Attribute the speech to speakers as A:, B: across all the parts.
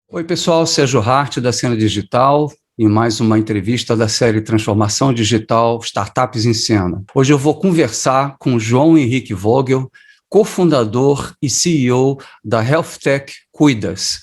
A: Oi, pessoal, Sérgio Hart, da Cena Digital, e mais uma entrevista da série Transformação Digital Startups em Cena. Hoje eu vou conversar com João Henrique Vogel, cofundador e CEO da Health Tech Cuidas.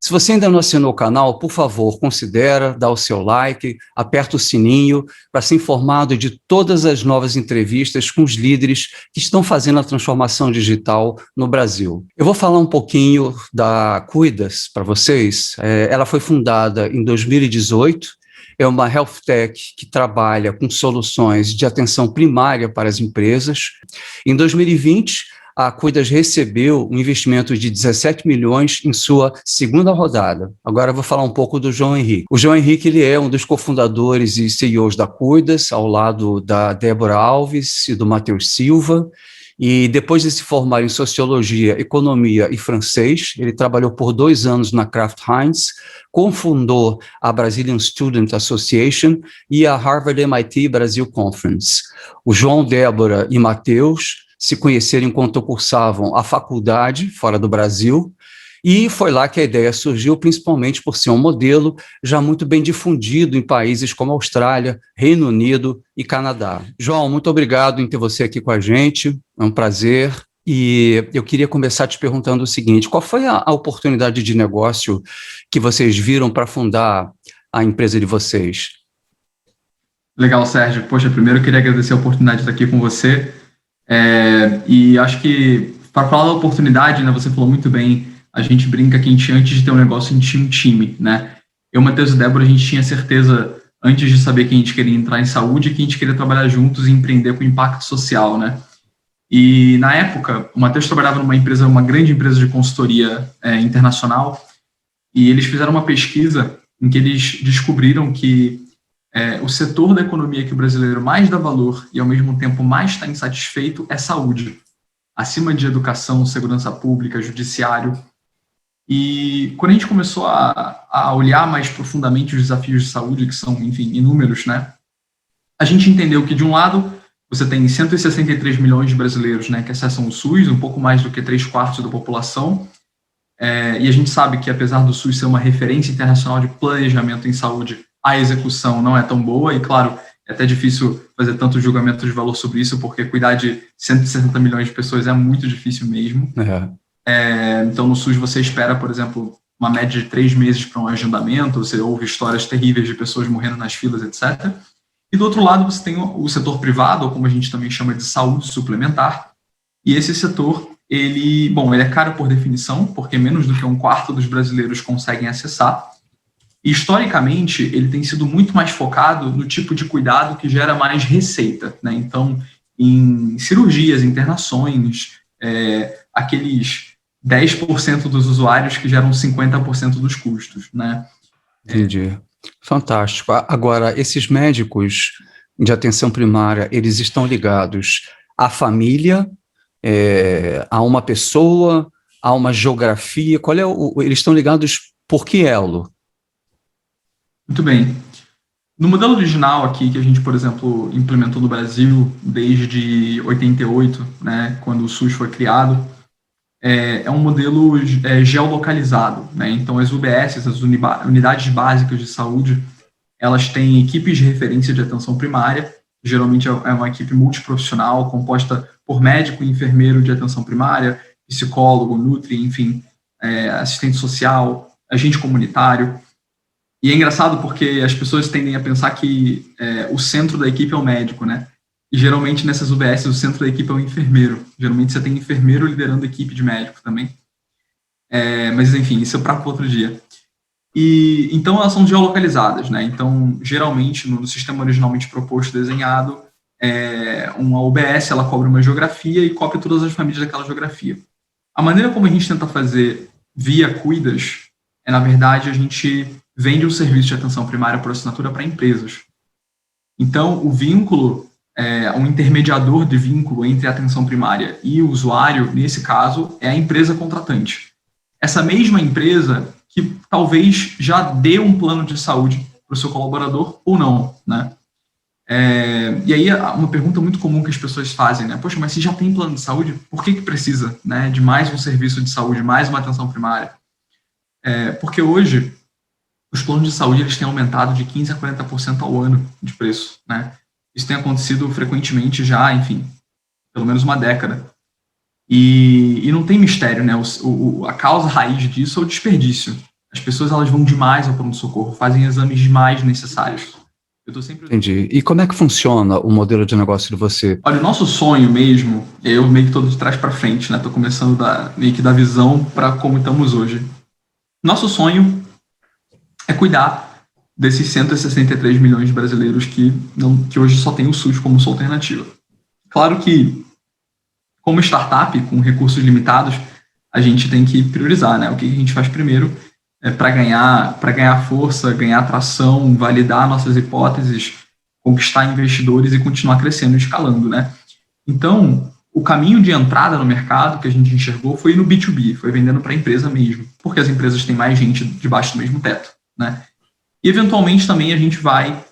A: Se você ainda não assinou o canal, por favor, considere dar o seu like, aperta o sininho para ser informado de todas as novas entrevistas com os líderes que estão fazendo a transformação digital no Brasil. Eu vou falar um pouquinho da Cuidas para vocês. Ela foi fundada em 2018, é uma health tech que trabalha com soluções de atenção primária para as empresas. Em 2020, a Cuidas recebeu um investimento de 17 milhões em sua segunda rodada. Agora eu vou falar um pouco do João Henrique. O João Henrique ele é um dos cofundadores e CEOs da Cuidas, ao lado da Débora Alves e do Matheus Silva. E depois de se formar em Sociologia, Economia e Francês, ele trabalhou por 2 anos na Kraft Heinz, cofundou a Brazilian Student Association e a Harvard MIT Brasil Conference. O João, Débora e Matheus se conheceram enquanto cursavam a faculdade fora do Brasil, e foi lá que a ideia surgiu, principalmente por ser um modelo já muito bem difundido em países como Austrália, Reino Unido e Canadá. João, muito obrigado em ter você aqui com a gente, é um prazer. E eu queria começar te perguntando o seguinte: qual foi a oportunidade de negócio que vocês viram para fundar a empresa de vocês?
B: Legal, Sérgio. Poxa, primeiro eu queria agradecer a oportunidade de estar aqui com você. E acho que, para falar da oportunidade, né, você falou muito bem, a gente brinca que a gente, antes de ter um negócio, a gente tinha um time, né? Eu, Matheus e Débora, a gente tinha certeza, antes de saber que a gente queria entrar em saúde, que a gente queria trabalhar juntos e empreender com impacto social, né? E, na época, o Matheus trabalhava numa empresa, uma grande empresa de consultoria internacional, e eles fizeram uma pesquisa em que eles descobriram que o setor da economia que o brasileiro mais dá valor e, ao mesmo tempo, mais está insatisfeito é saúde, acima de educação, segurança pública, judiciário. E quando a gente começou a olhar mais profundamente os desafios de saúde, que são, enfim, inúmeros, né, a gente entendeu que, de um lado, você tem 163 milhões de brasileiros, né, que acessam o SUS, um pouco mais do que 3/4 da população, e a gente sabe que, apesar do SUS ser uma referência internacional de planejamento em saúde, a execução não é tão boa, e claro, é até difícil fazer tanto julgamento de valor sobre isso, porque cuidar de 160 milhões de pessoas é muito difícil mesmo. Então, no SUS, você espera, por exemplo, uma média de 3 meses para um agendamento, você ouve histórias terríveis de pessoas morrendo nas filas, etc. E, do outro lado, você tem o setor privado, ou como a gente também chama de saúde suplementar, e esse setor, ele é caro por definição, porque menos do que 1/4 dos brasileiros conseguem acessar. E, historicamente, ele tem sido muito mais focado no tipo de cuidado que gera mais receita, né? Então, em cirurgias, internações, aqueles 10% dos usuários que geram 50% dos custos, né?
A: Entendi. Fantástico. Agora, esses médicos de atenção primária, eles estão ligados à família, a uma pessoa, a uma geografia? Eles estão ligados por que elo?
B: Muito bem. No modelo original aqui, que a gente, por exemplo, implementou no Brasil desde 88, né, quando o SUS foi criado, é um modelo geolocalizado, né? Então, as UBS, as unidades básicas de saúde, elas têm equipes de referência de atenção primária, geralmente é uma equipe multiprofissional, composta por médico e enfermeiro de atenção primária, psicólogo, nutri, enfim, assistente social, agente comunitário. E é engraçado porque as pessoas tendem a pensar que o centro da equipe é o médico, né? E geralmente nessas UBS o centro da equipe é o enfermeiro. Geralmente você tem enfermeiro liderando a equipe de médico também. Mas enfim, isso é para outro dia. E então elas são geolocalizadas, né? Então, geralmente no sistema originalmente proposto, desenhado, uma UBS ela cobre uma geografia e cobre todas as famílias daquela geografia. A maneira como a gente tenta fazer via Cuidas na verdade, a gente vende um serviço de atenção primária por assinatura para empresas. Então, o vínculo, um intermediador de vínculo entre a atenção primária e o usuário, nesse caso, é a empresa contratante. Essa mesma empresa que talvez já dê um plano de saúde para o seu colaborador ou não, né? E aí, uma pergunta muito comum que as pessoas fazem, né? Poxa, mas se já tem plano de saúde, por que precisa, né, de mais um serviço de saúde, mais uma atenção primária? Porque hoje, os planos de saúde eles têm aumentado de 15% a 40% ao ano de preço, né? Isso tem acontecido frequentemente já, enfim, pelo menos uma década. E não tem mistério, né? A causa raiz disso é o desperdício. As pessoas elas vão demais ao pronto-socorro, fazem exames demais necessários. Eu tô sempre...
A: Entendi. E como é que funciona o modelo de negócio de você?
B: Olha, o nosso sonho mesmo, eu meio que todo de trás para frente, né? Tô começando meio que da visão para como estamos hoje. Nosso sonho é cuidar desses 163 milhões de brasileiros que hoje só tem o SUS como sua alternativa. Claro que, como startup, com recursos limitados, a gente tem que priorizar, né? O que a gente faz primeiro para ganhar força, ganhar atração, validar nossas hipóteses, conquistar investidores e continuar crescendo e escalando, né? Então, o caminho de entrada no mercado que a gente enxergou foi no B2B, foi vendendo para a empresa mesmo, porque as empresas têm mais gente debaixo do mesmo teto, né? E, eventualmente, também a gente vai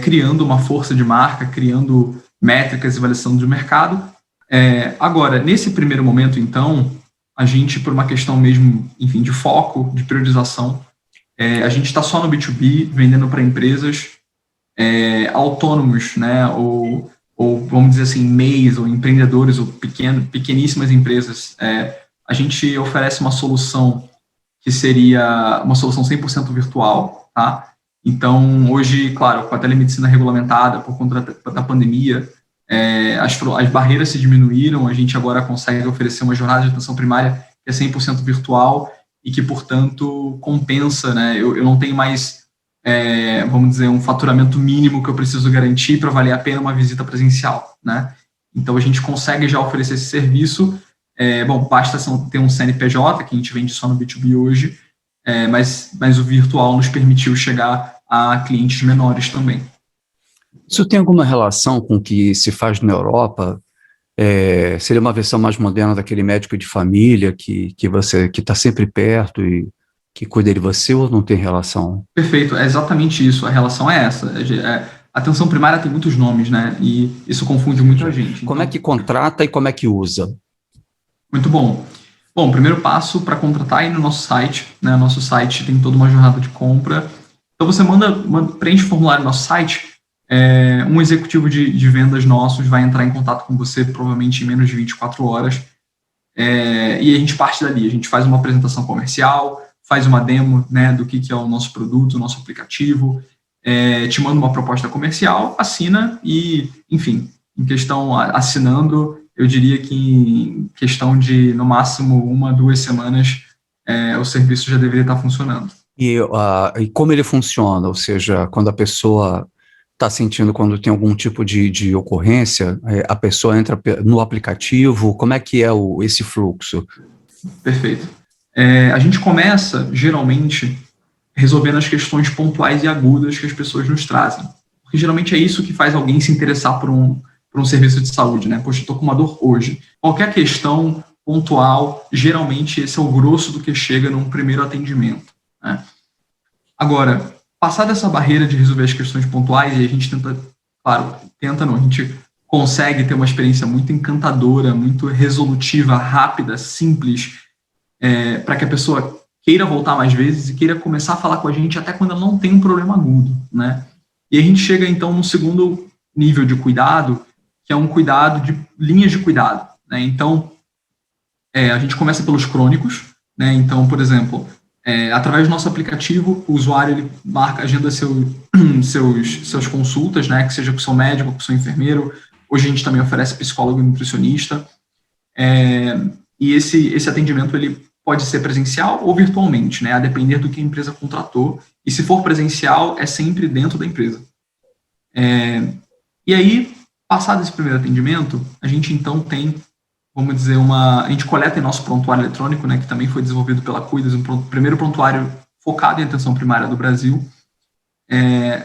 B: criando uma força de marca, criando métricas e avaliação do mercado. Agora, nesse primeiro momento, então, a gente, por uma questão mesmo, enfim, de foco, de priorização, a gente está só no B2B, vendendo para empresas autônomos, né, ou vamos dizer assim, MEIs, ou empreendedores, ou pequeníssimas empresas. A gente oferece uma solução que seria uma solução 100% virtual, tá? Então, hoje, claro, com a telemedicina regulamentada por conta da pandemia, as barreiras se diminuíram, a gente agora consegue oferecer uma jornada de atenção primária que é 100% virtual e que, portanto, compensa, né? Eu não tenho mais, vamos dizer, um faturamento mínimo que eu preciso garantir para valer a pena uma visita presencial, né? Então, a gente consegue já oferecer esse serviço. Basta ter um CNPJ, que a gente vende só no B2B hoje, mas o virtual nos permitiu chegar a clientes menores também.
A: Isso tem alguma relação com o que se faz na Europa? Seria uma versão mais moderna daquele médico de família que está sempre perto e que cuida de você, ou não tem relação?
B: Perfeito, é exatamente isso, a relação é essa. A atenção primária tem muitos nomes, né? E isso confunde muita gente.
A: Como é que contrata e como é que usa?
B: Muito bom. Bom, o primeiro passo para contratar é ir no nosso site, né? Nosso site tem toda uma jornada de compra. Então você preenche o formulário no nosso site. Um executivo de vendas nossos vai entrar em contato com você provavelmente em menos de 24 horas, e a gente parte dali, a gente faz uma apresentação comercial, faz uma demo, né, do que é o nosso produto, o nosso aplicativo, te manda uma proposta comercial, assina e, enfim, assinando, eu diria que em questão de, no máximo, 1 a 2 semanas, o serviço já deveria estar funcionando.
A: E como ele funciona? Ou seja, quando a pessoa está sentindo, quando tem algum tipo de ocorrência, a pessoa entra no aplicativo, como é que é esse fluxo?
B: Perfeito. A gente começa, geralmente, resolvendo as questões pontuais e agudas que as pessoas nos trazem. Porque geralmente é isso que faz alguém se interessar por um serviço de saúde, né? Poxa, eu estou com uma dor hoje. Qualquer questão pontual, geralmente esse é o grosso do que chega num primeiro atendimento, né? Agora, passada essa barreira de resolver as questões pontuais, e a gente a gente consegue ter uma experiência muito encantadora, muito resolutiva, rápida, simples, para que a pessoa queira voltar mais vezes e queira começar a falar com a gente até quando ela não tem um problema agudo, né? E a gente chega, então, no segundo nível de cuidado, que é um cuidado de linhas de cuidado, né? Então, a gente começa pelos crônicos, né? Então, por exemplo, através do nosso aplicativo, o usuário ele agenda suas consultas, né? Que seja com o seu médico, com o seu enfermeiro. Hoje a gente também oferece psicólogo e nutricionista. E esse atendimento ele pode ser presencial ou virtualmente, né? A depender do que a empresa contratou. E se for presencial, é sempre dentro da empresa. E aí, passado esse primeiro atendimento, a gente então tem, vamos dizer, a gente coleta em nosso prontuário eletrônico, né, que também foi desenvolvido pela Cuidas, o primeiro prontuário focado em atenção primária do Brasil.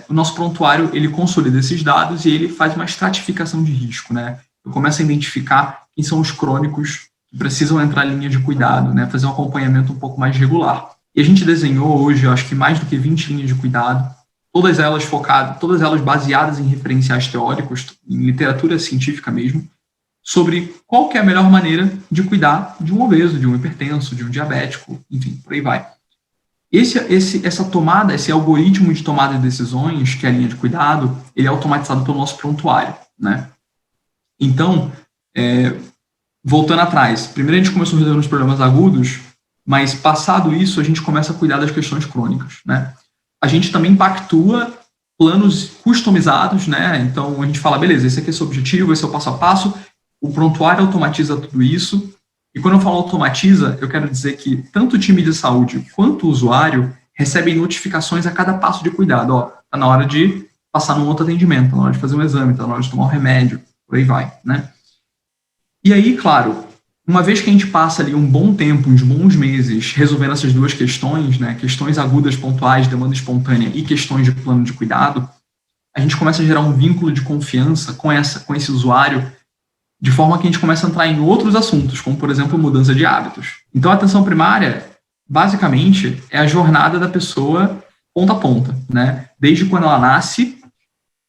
B: O nosso prontuário, ele consolida esses dados e ele faz uma estratificação de risco, né? Eu começo a identificar quem são os crônicos que precisam entrar em linha de cuidado, né, fazer um acompanhamento um pouco mais regular. E a gente desenhou hoje, eu acho que mais do que 20 linhas de cuidado, todas elas focadas, todas elas baseadas em referenciais teóricos, em literatura científica mesmo, sobre qual que é a melhor maneira de cuidar de um obeso, de um hipertenso, de um diabético, enfim, por aí vai. Essa tomada, esse algoritmo de tomada de decisões, que é a linha de cuidado, ele é automatizado pelo nosso prontuário, né? Então, voltando atrás, primeiro a gente começou resolvendo os problemas agudos, mas passado isso, a gente começa a cuidar das questões crônicas, né? A gente também pactua planos customizados, né? Então, a gente fala, beleza, esse aqui é o seu objetivo, esse é o passo a passo, o prontuário automatiza tudo isso. E quando eu falo automatiza, eu quero dizer que tanto o time de saúde quanto o usuário recebem notificações a cada passo de cuidado. Ó, tá na hora de passar num outro atendimento, tá na hora de fazer um exame, tá na hora de tomar um remédio, por aí vai, né? E aí, claro, uma vez que a gente passa ali um bom tempo, uns bons meses, resolvendo essas duas questões, né, questões agudas pontuais, demanda espontânea e questões de plano de cuidado, a gente começa a gerar um vínculo de confiança com esse usuário, de forma que a gente começa a entrar em outros assuntos, como, por exemplo, mudança de hábitos. Então, a atenção primária, basicamente, é a jornada da pessoa ponta a ponta, né? Desde quando ela nasce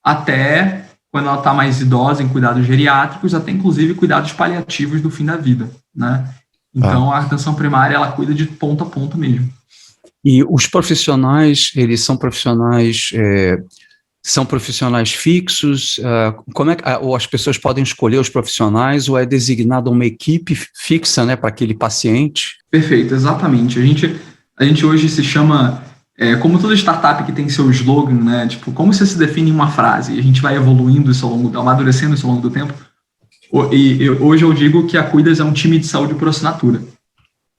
B: até quando ela está mais idosa, em cuidados geriátricos, até, inclusive, cuidados paliativos do fim da vida, né? Então, a atenção primária, ela cuida de ponta a ponta mesmo.
A: E os profissionais, eles são profissionais... São profissionais fixos? Como é que ou as pessoas podem escolher os profissionais, ou é designada uma equipe fixa, né, para aquele paciente?
B: Perfeito, exatamente. A gente hoje se chama, como toda startup que tem seu slogan, né, tipo, como você se define em uma frase? E a gente vai evoluindo isso amadurecendo isso ao longo do tempo. E hoje eu digo que a Cuidas é um time de saúde por assinatura.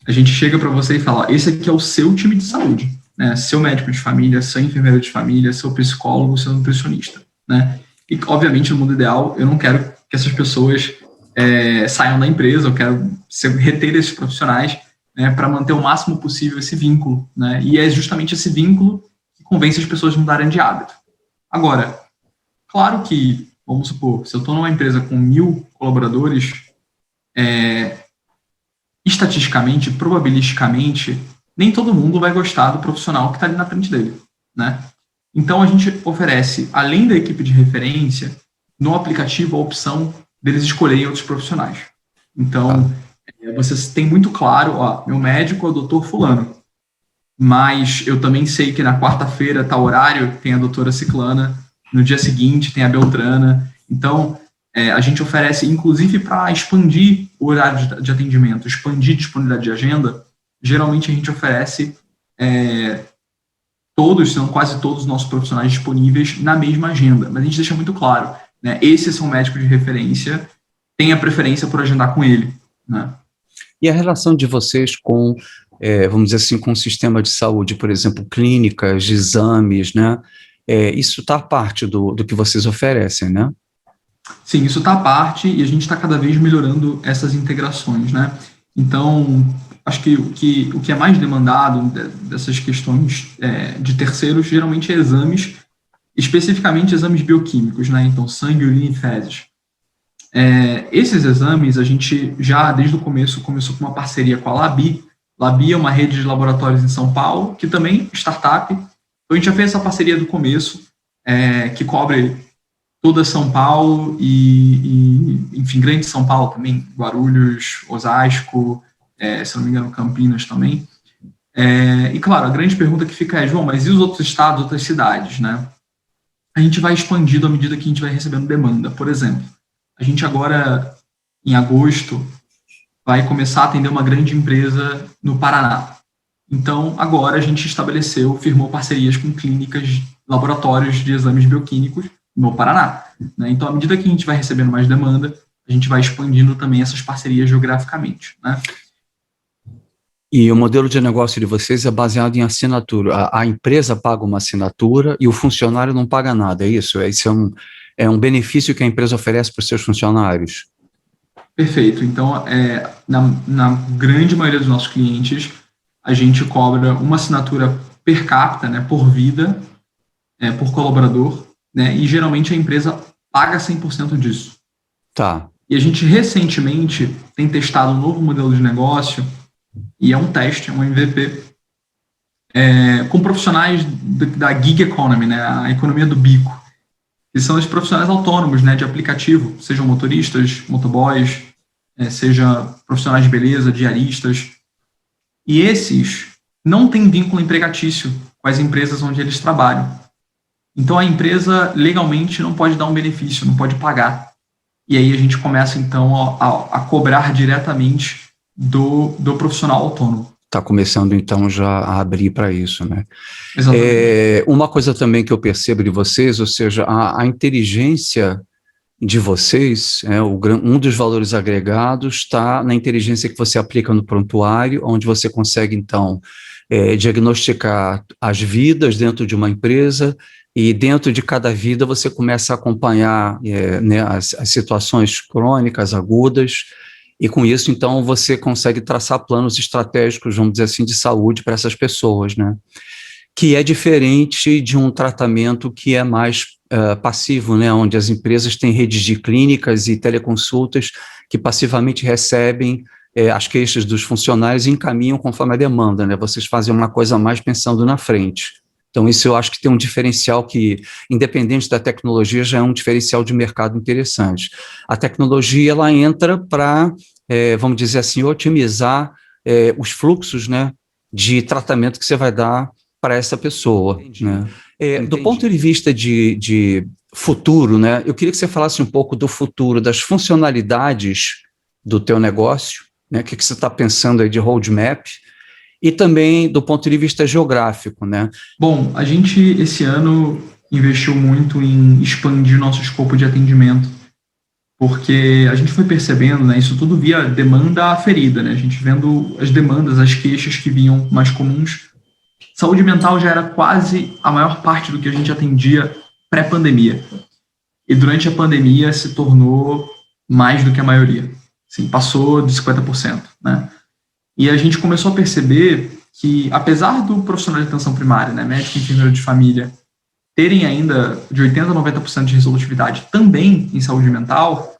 B: A gente chega para você e fala, ó, esse aqui é o seu time de saúde. Né, seu médico de família, seu enfermeiro de família, seu psicólogo, seu nutricionista, né? E, obviamente, no mundo ideal, eu não quero que essas pessoas saiam da empresa, eu quero reter esses profissionais, né, para manter o máximo possível esse vínculo, né? E é justamente esse vínculo que convence as pessoas a mudarem de hábito. Agora, claro que, vamos supor, se eu estou numa empresa com 1.000 colaboradores, estatisticamente, probabilisticamente, nem todo mundo vai gostar do profissional que está ali na frente dele, né? Então, a gente oferece, além da equipe de referência, no aplicativo a opção deles escolherem outros profissionais. Então, você tem muito claro, ó, meu médico é o doutor fulano, mas eu também sei que na quarta-feira, tal horário, tem a doutora ciclana, no dia seguinte tem a beltrana. Então, a gente oferece, inclusive, para expandir o horário de atendimento, expandir a disponibilidade de agenda. Geralmente a gente oferece todos, se não quase todos os nossos profissionais disponíveis na mesma agenda, mas a gente deixa muito claro, né, esses são médicos de referência, tem a preferência por agendar com ele, né?
A: E a relação de vocês com, vamos dizer assim, com o sistema de saúde, por exemplo, clínicas, exames, né? Isso está parte do que vocês oferecem, né?
B: Sim, isso está à parte e a gente está cada vez melhorando essas integrações, né? Então, acho que o que é mais demandado dessas questões de terceiros, geralmente é exames, especificamente exames bioquímicos, né? Então, sangue, urina e fezes. Esses exames, a gente já, desde o começo, começou com uma parceria com a Labi. Labi é uma rede de laboratórios em São Paulo, que também é startup. Então, a gente já fez essa parceria do começo, que cobre toda São Paulo e, enfim, grande São Paulo também, Guarulhos, Osasco, se não me engano, Campinas também. E, claro, a grande pergunta que fica é, João, mas e os outros estados, outras cidades, né? A gente vai expandindo à medida que a gente vai recebendo demanda. Por exemplo, a gente agora, em agosto, vai começar a atender uma grande empresa no Paraná. Então, agora a gente firmou parcerias com clínicas, laboratórios de exames bioquímicos no Paraná, né? Então, à medida que a gente vai recebendo mais demanda, a gente vai expandindo também essas parcerias geograficamente, né?
A: E o modelo de negócio de vocês é baseado em assinatura. A empresa paga uma assinatura e o funcionário não paga nada, é isso? Isso é um benefício que a empresa oferece para os seus funcionários?
B: Perfeito. Então, na grande maioria dos nossos clientes, a gente cobra uma assinatura per capita, né, por vida, por colaborador, né, e geralmente a empresa paga 100% disso.
A: Tá.
B: E a gente recentemente tem testado um novo modelo de negócio, e é um teste, é um MVP, com profissionais da gig economy, né, a economia do bico, que são os profissionais autônomos, né, de aplicativo, sejam motoristas, motoboys, seja profissionais de beleza, diaristas. E esses não têm vínculo empregatício com as empresas onde eles trabalham. Então, a empresa legalmente não pode dar um benefício, não pode pagar. E aí a gente começa, então, a cobrar diretamente do profissional autônomo.
A: Está começando, então, já a abrir para isso, né?
B: Exatamente.
A: Uma coisa também que eu percebo de vocês, ou seja, a inteligência de vocês, um dos valores agregados está na inteligência que você aplica no prontuário, onde você consegue, então, diagnosticar as vidas dentro de uma empresa, e dentro de cada vida você começa a acompanhar né, as situações crônicas, agudas, e com isso, então, você consegue traçar planos estratégicos, vamos dizer assim, de saúde para essas pessoas, né? Que é diferente de um tratamento que é mais passivo, né? Onde as empresas têm redes de clínicas e teleconsultas que passivamente recebem as queixas dos funcionários e encaminham conforme a demanda, né? Vocês fazem uma coisa mais pensando na frente. Então, isso eu acho que tem um diferencial que, independente da tecnologia, já é um diferencial de mercado interessante. A tecnologia, ela entra para, vamos dizer assim, otimizar os fluxos, né, de tratamento que você vai dar para essa pessoa. Né? Do ponto de vista de futuro, né, eu queria que você falasse um pouco do futuro, das funcionalidades do teu negócio, né, o que você está pensando aí de roadmap, e também do ponto de vista geográfico, né?
B: Bom, a gente esse ano investiu muito em expandir nosso escopo de atendimento, porque a gente foi percebendo, né, isso tudo via demanda aferida, né? A gente vendo as demandas, as queixas que vinham mais comuns. Saúde mental já era quase a maior parte do que a gente atendia pré-pandemia. E durante a pandemia se tornou mais do que a maioria. Assim, passou de 50%, né? E a gente começou a perceber que, apesar do profissional de atenção primária, né, médico e enfermeiro de família, terem ainda de 80% a 90% de resolutividade também em saúde mental,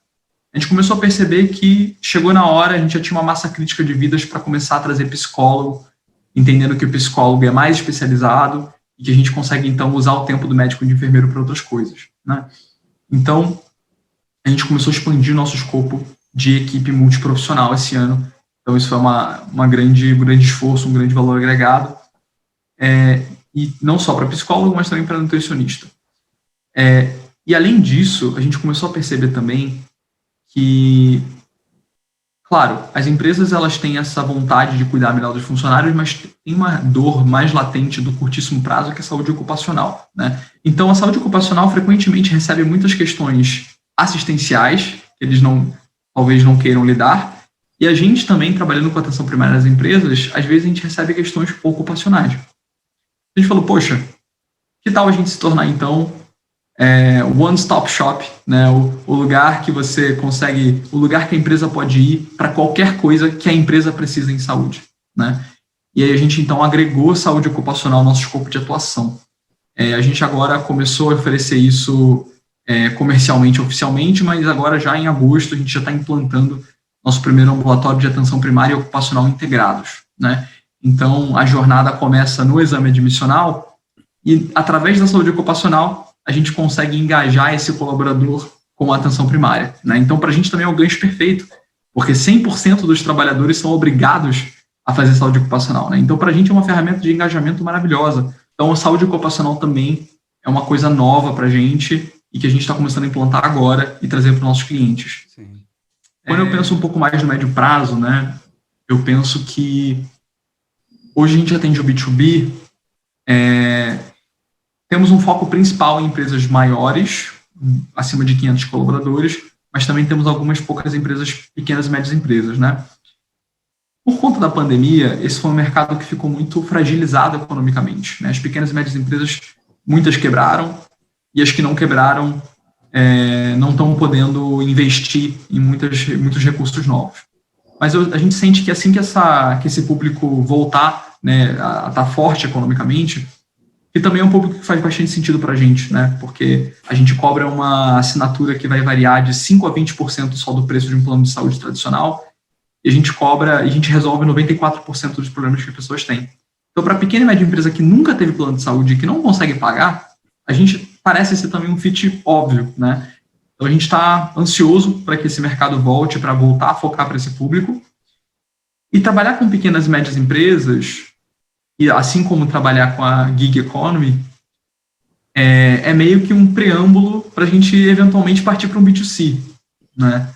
B: a gente começou a perceber que chegou na hora, a gente já tinha uma massa crítica de vidas para começar a trazer psicólogo, entendendo que o psicólogo é mais especializado e que a gente consegue, então, usar o tempo do médico e do enfermeiro para outras coisas, né? Então, a gente começou a expandir nosso escopo de equipe multiprofissional esse ano. Então, isso foi um grande esforço, um grande valor agregado, e não só para psicólogo, mas também para nutricionista. E, além disso, a gente começou a perceber também que, claro, as empresas elas têm essa vontade de cuidar melhor dos funcionários, mas tem uma dor mais latente do curtíssimo prazo, que é a saúde ocupacional, né? Então, a saúde ocupacional frequentemente recebe muitas questões assistenciais, que eles talvez não queiram lidar. E a gente também, trabalhando com atenção primária nas empresas, às vezes a gente recebe questões ocupacionais. A gente falou, poxa, que tal a gente se tornar, então, one-stop shop, né? O lugar que você consegue, o lugar que a empresa pode ir para qualquer coisa que a empresa precisa em saúde, né? E aí a gente, então, agregou saúde ocupacional ao nosso escopo de atuação. A gente agora começou a oferecer isso comercialmente, oficialmente, mas agora já em agosto a gente já está implantando nosso primeiro ambulatório de atenção primária e ocupacional integrados, né? Então, a jornada começa no exame admissional e, através da saúde ocupacional, a gente consegue engajar esse colaborador com a atenção primária, né? Então, para a gente também é o gancho perfeito, porque 100% dos trabalhadores são obrigados a fazer saúde ocupacional, né? Então, para a gente é uma ferramenta de engajamento maravilhosa. Então, a saúde ocupacional também é uma coisa nova para a gente e que a gente está começando a implantar agora e trazer para os nossos clientes. Sim. Quando eu penso um pouco mais no médio prazo, né, eu penso que hoje a gente atende o B2B, temos um foco principal em empresas maiores, acima de 500 colaboradores, mas também temos algumas poucas empresas, pequenas e médias empresas, né? Por conta da pandemia, esse foi um mercado que ficou muito fragilizado economicamente, né? As pequenas e médias empresas, muitas quebraram, e as que não quebraram não estão podendo investir em muitos recursos novos. Mas a gente sente que assim que esse público voltar, né, a estar forte economicamente, que também é um público que faz bastante sentido para a gente, né, porque a gente cobra uma assinatura que vai variar de 5% a 20% só do preço de um plano de saúde tradicional, e a gente resolve 94% dos problemas que as pessoas têm. Então, para a pequena e média empresa que nunca teve plano de saúde e que não consegue pagar, a gente parece ser também um fit óbvio, né? Então, a gente está ansioso para que esse mercado volte, para voltar a focar para esse público. E trabalhar com pequenas e médias empresas, e assim como trabalhar com a gig economy, é meio que um preâmbulo para a gente eventualmente partir para um B2C, né?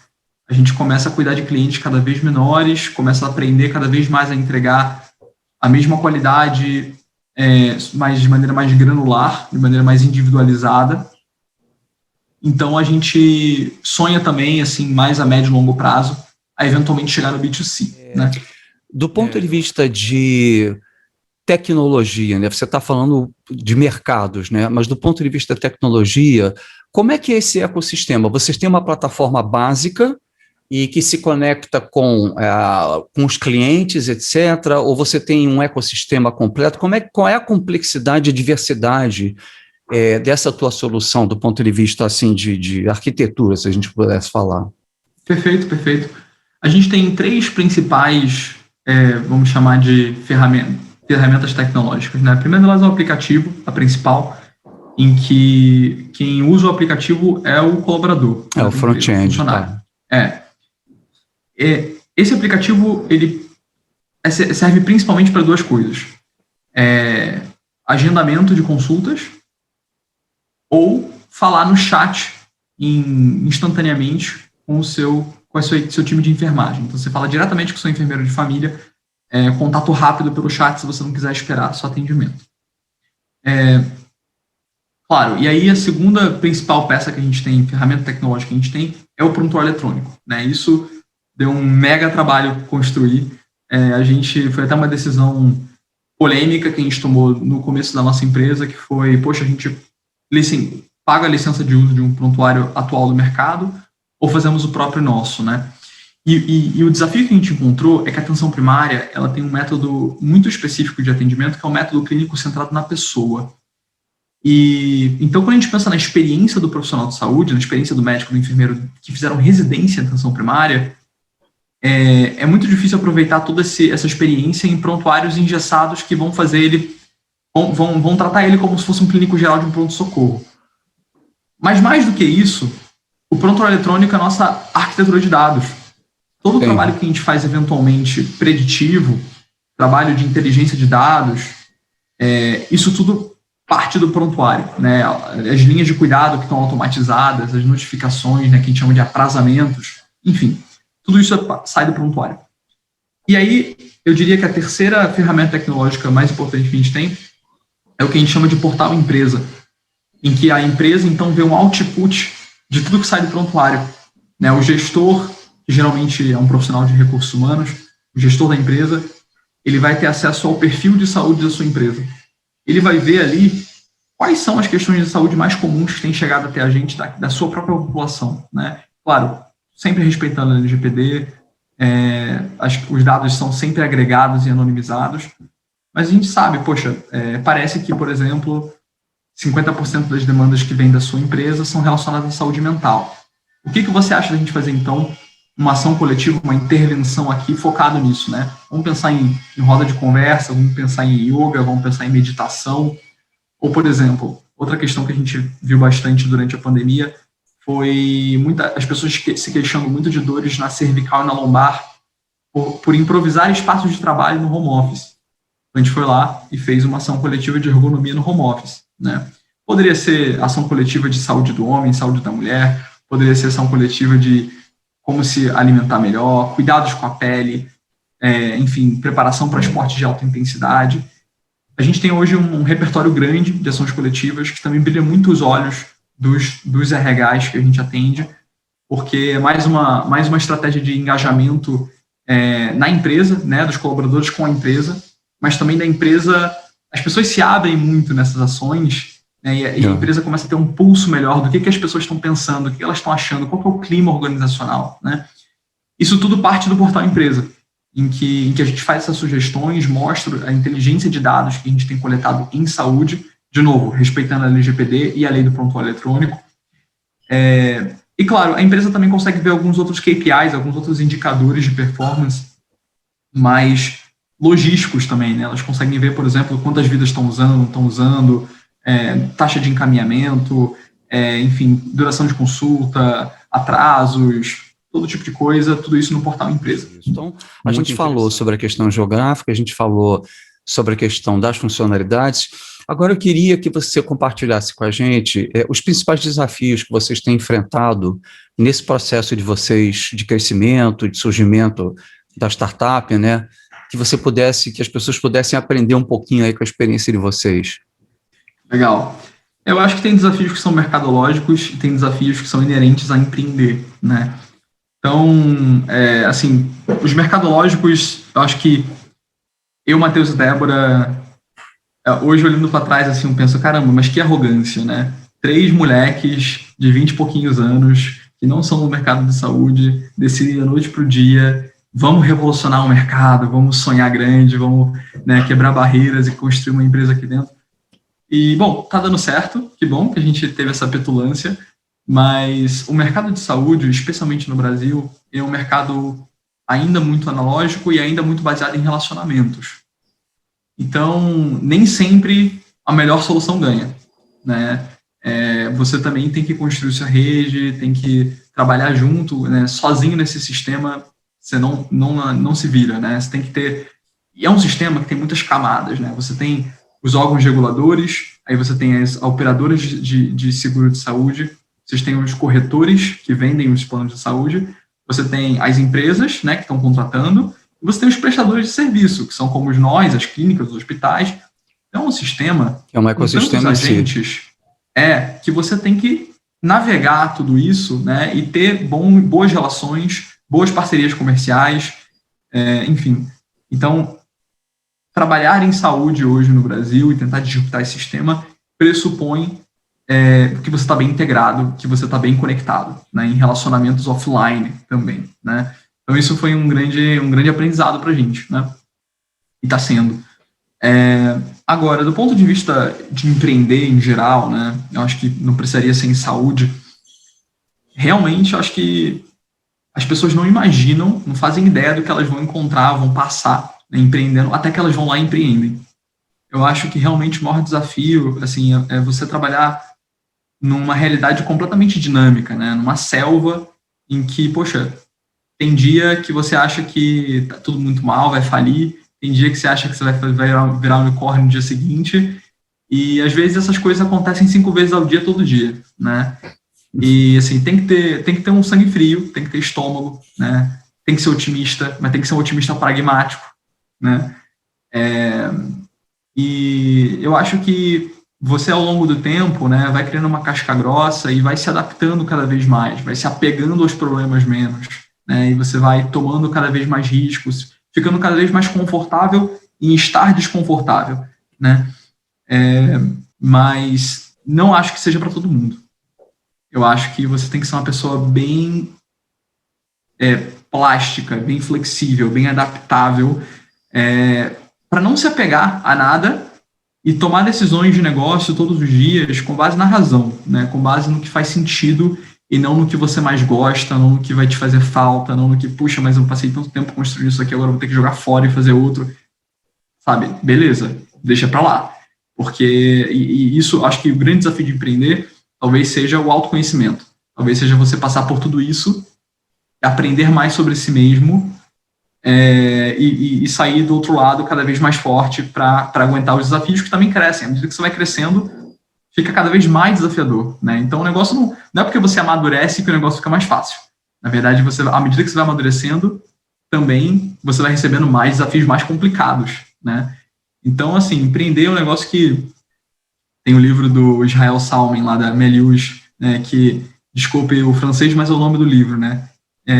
B: A gente começa a cuidar de clientes cada vez menores, começa a aprender cada vez mais a entregar a mesma qualidade, mas de maneira mais granular, de maneira mais individualizada. Então, a gente sonha também, assim, mais a médio e longo prazo, a eventualmente chegar no B2C, né?
A: Do ponto de vista de tecnologia, né? Você está falando de mercados, né? Mas do ponto de vista da tecnologia, como é que é esse ecossistema? Vocês têm uma plataforma básica e que se conecta com os clientes, etc., ou você tem um ecossistema completo? Qual é a complexidade e diversidade dessa tua solução do ponto de vista assim, de arquitetura, se a gente pudesse falar?
B: Perfeito, perfeito. A gente tem 3 principais, vamos chamar de ferramentas tecnológicas, né? A primeira delas é o aplicativo, a principal, em que quem usa o aplicativo é o colaborador.
A: O front-end. Tá.
B: Esse aplicativo ele serve principalmente para 2 coisas. Agendamento de consultas ou falar no chat instantaneamente com o seu time de enfermagem. Então, você fala diretamente com o seu enfermeiro de família, contato rápido pelo chat, se você não quiser esperar seu atendimento. Claro, e aí a segunda principal peça que a gente tem, ferramenta tecnológica que a gente tem, é o prontuário eletrônico, né? Isso deu um mega trabalho construir. Foi até uma decisão polêmica que a gente tomou no começo da nossa empresa, que foi, poxa, a gente paga a licença de uso de um prontuário atual do mercado ou fazemos o próprio nosso, né? E o desafio que a gente encontrou é que a atenção primária ela tem um método muito específico de atendimento, que é o método clínico centrado na pessoa. E então, quando a gente pensa na experiência do profissional de saúde, na experiência do médico, do enfermeiro que fizeram residência em atenção primária, é muito difícil aproveitar toda essa experiência em prontuários engessados que vão fazer ele, vão tratar ele como se fosse um clínico geral de um pronto-socorro. Mas mais do que isso, o prontuário eletrônico é a nossa arquitetura de dados. Todo o trabalho que a gente faz eventualmente preditivo, trabalho de inteligência de dados, isso tudo parte do prontuário, né? As linhas de cuidado que estão automatizadas, as notificações, né, que a gente chama de aprazamentos, enfim, tudo isso sai do prontuário. E aí, eu diria que a terceira ferramenta tecnológica mais importante que a gente tem é o que a gente chama de portal empresa, em que a empresa, então, vê um output de tudo que sai do prontuário, né? O gestor, que geralmente é um profissional de recursos humanos, o gestor da empresa, ele vai ter acesso ao perfil de saúde da sua empresa. Ele vai ver ali quais são as questões de saúde mais comuns que têm chegado até a gente da sua própria população, né? Claro, sempre respeitando a LGPD, os dados são sempre agregados e anonimizados, mas a gente sabe, poxa, parece que, por exemplo, 50% das demandas que vêm da sua empresa são relacionadas à saúde mental. O que você acha da gente fazer, então, uma ação coletiva, uma intervenção aqui focado nisso, né? Vamos pensar em roda de conversa, vamos pensar em yoga, vamos pensar em meditação. Ou, por exemplo, outra questão que a gente viu bastante durante a pandemia foi as pessoas se queixando muito de dores na cervical e na lombar por improvisar espaços de trabalho no home office. A gente foi lá e fez uma ação coletiva de ergonomia no home office, né? Poderia ser ação coletiva de saúde do homem, saúde da mulher, poderia ser ação coletiva de como se alimentar melhor, cuidados com a pele, enfim, preparação para esportes de alta intensidade. A gente tem hoje um repertório grande de ações coletivas que também brilha muito os olhos dos RHs que a gente atende, porque é mais uma estratégia de engajamento na empresa, né, dos colaboradores com a empresa, mas também da empresa, as pessoas se abrem muito nessas ações, né, e a empresa começa a ter um pulso melhor do que as pessoas estão pensando, o que elas estão achando, qual que é o clima organizacional, né? Isso tudo parte do portal empresa, em que a gente faz essas sugestões, mostra a inteligência de dados que a gente tem coletado em saúde, de novo, respeitando a LGPD e a lei do prontuário eletrônico. E, claro, a empresa também consegue ver alguns outros KPIs, alguns outros indicadores de performance, mas logísticos também, né? Elas conseguem ver, por exemplo, quantas vidas estão usando, não estão usando, taxa de encaminhamento, enfim, duração de consulta, atrasos, todo tipo de coisa, tudo isso no portal empresa.
A: Então, a gente falou sobre a questão geográfica, a gente falou sobre a questão das funcionalidades. Agora eu queria que você compartilhasse com a gente os principais desafios que vocês têm enfrentado nesse processo de vocês de crescimento, de surgimento da startup, né? Que as pessoas pudessem aprender um pouquinho aí com a experiência de vocês.
B: Legal. Eu acho que tem desafios que são mercadológicos e tem desafios que são inerentes a empreender, né? Então, assim, os mercadológicos, eu acho que eu, Matheus e Débora, hoje olhando para trás, assim, eu penso, caramba, mas que arrogância, né? 3 moleques de 20 e pouquinhos anos, que não são no mercado de saúde, decidem da noite para o dia, vamos revolucionar o mercado, vamos sonhar grande, vamos, né, quebrar barreiras e construir uma empresa aqui dentro. E, bom, tá dando certo, que bom que a gente teve essa petulância, mas o mercado de saúde, especialmente no Brasil, é um mercado ainda muito analógico e ainda muito baseado em relacionamentos. Então, nem sempre a melhor solução ganha, né? Você também tem que construir sua rede, tem que trabalhar junto, né? Sozinho nesse sistema, você não se vira, né? Você tem que ter... E é um sistema que tem muitas camadas, né? Você tem os órgãos reguladores, aí você tem as operadoras de seguro de saúde, vocês têm os corretores que vendem os planos de saúde, você tem as empresas, né, que estão contratando, e você tem os prestadores de serviço, que são como nós, as clínicas, os hospitais. Então, é um sistema
A: é um ecossistema
B: com tantos agentes, que você tem que navegar tudo isso, né, e ter boas relações, boas parcerias comerciais, enfim. Então, trabalhar em saúde hoje no Brasil e tentar disruptar esse sistema pressupõe que você está bem integrado, que você está bem conectado, né, em relacionamentos offline também, né. Então isso foi um grande aprendizado para a gente, né, e está sendo. Agora, do ponto de vista de empreender em geral, né, eu acho que não precisaria ser em saúde. Realmente, eu acho que as pessoas não imaginam, não fazem ideia do que elas vão encontrar, vão passar, né, empreendendo, até que elas vão lá e empreendem. Eu acho que realmente o maior desafio, assim, é você trabalhar numa realidade completamente dinâmica, né? Numa selva em que, poxa, tem dia que você acha que tá tudo muito mal, vai falir, tem dia que você acha que você vai virar um unicórnio no dia seguinte, e às vezes essas coisas acontecem 5 vezes ao dia, todo dia, né? E, assim, tem que ter um sangue frio, tem que ter estômago, né? Tem que ser otimista, mas tem que ser um otimista pragmático, né? E eu acho que você, ao longo do tempo, né, vai criando uma casca grossa e vai se adaptando cada vez mais, vai se apegando aos problemas menos, né, e você vai tomando cada vez mais riscos, ficando cada vez mais confortável em estar desconfortável, né? Mas não acho que seja para todo mundo. Eu acho que você tem que ser uma pessoa bem plástica, bem flexível, bem adaptável, para não se apegar a nada e tomar decisões de negócio todos os dias com base na razão, né? Com base no que faz sentido e não no que você mais gosta, não no que vai te fazer falta, não no que, puxa, mas eu passei tanto tempo construindo isso aqui, agora eu vou ter que jogar fora e fazer outro. Sabe? Beleza, deixa para lá. Porque e isso, acho que o grande desafio de empreender talvez seja o autoconhecimento. Talvez seja você passar por tudo isso, aprender mais sobre si mesmo, e sair do outro lado cada vez mais forte para aguentar os desafios que também crescem. À medida que você vai crescendo, fica cada vez mais desafiador, né? Então o negócio não é porque você amadurece que o negócio fica mais fácil. Na verdade, à medida que você vai amadurecendo, também você vai recebendo mais desafios mais complicados, né? Então, assim, empreender é um negócio que tem o livro do Israel Salmen, lá da Melius, né, que, desculpe o francês, mas é o nome do livro, né?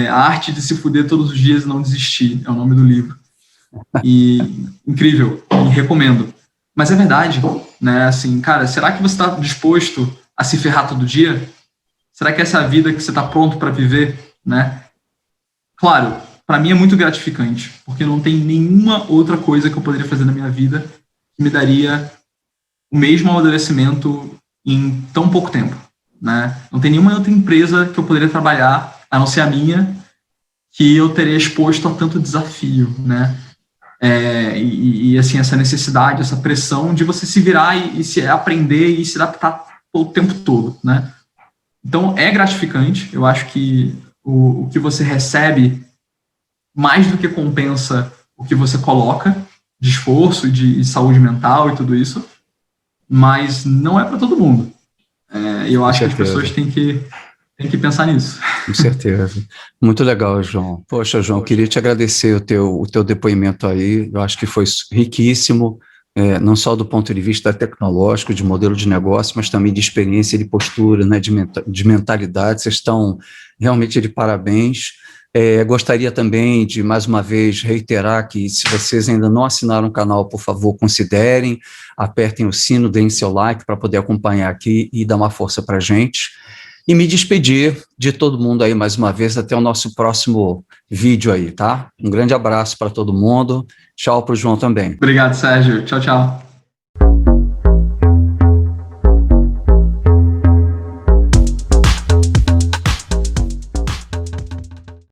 B: A Arte de se fuder todos os dias e não desistir, é o nome do livro. E incrível, e recomendo. Mas é verdade, né? Assim, cara, será que você está disposto a se ferrar todo dia? Será que essa é a vida que você está pronto para viver, né? Claro, para mim é muito gratificante, porque não tem nenhuma outra coisa que eu poderia fazer na minha vida que me daria o mesmo amadurecimento em tão pouco tempo, né? Não tem nenhuma outra empresa que eu poderia trabalhar, a não ser a minha, que eu teria exposto a tanto desafio, né? e assim, essa necessidade, essa pressão de você se virar e se aprender e se adaptar o tempo todo, né? Então, é gratificante. Eu acho que o que você recebe mais do que compensa o que você coloca de esforço, de saúde mental e tudo isso, mas não é para todo mundo. Eu acho que as pessoas têm que pensar nisso.
A: Com certeza. Muito legal, João. Poxa, João, queria te agradecer o teu depoimento aí. Eu acho que foi riquíssimo, não só do ponto de vista tecnológico, de modelo de negócio, mas também de experiência, de postura, né, de mentalidade. Vocês estão realmente de parabéns. Gostaria também de, mais uma vez, reiterar que, se vocês ainda não assinaram o canal, por favor, considerem, apertem o sino, deem seu like para poder acompanhar aqui e dar uma força para a gente. E me despedir de todo mundo aí mais uma vez, até o nosso próximo vídeo aí, tá? Um grande abraço para todo mundo. Tchau para o João também.
B: Obrigado, Sérgio. Tchau, tchau.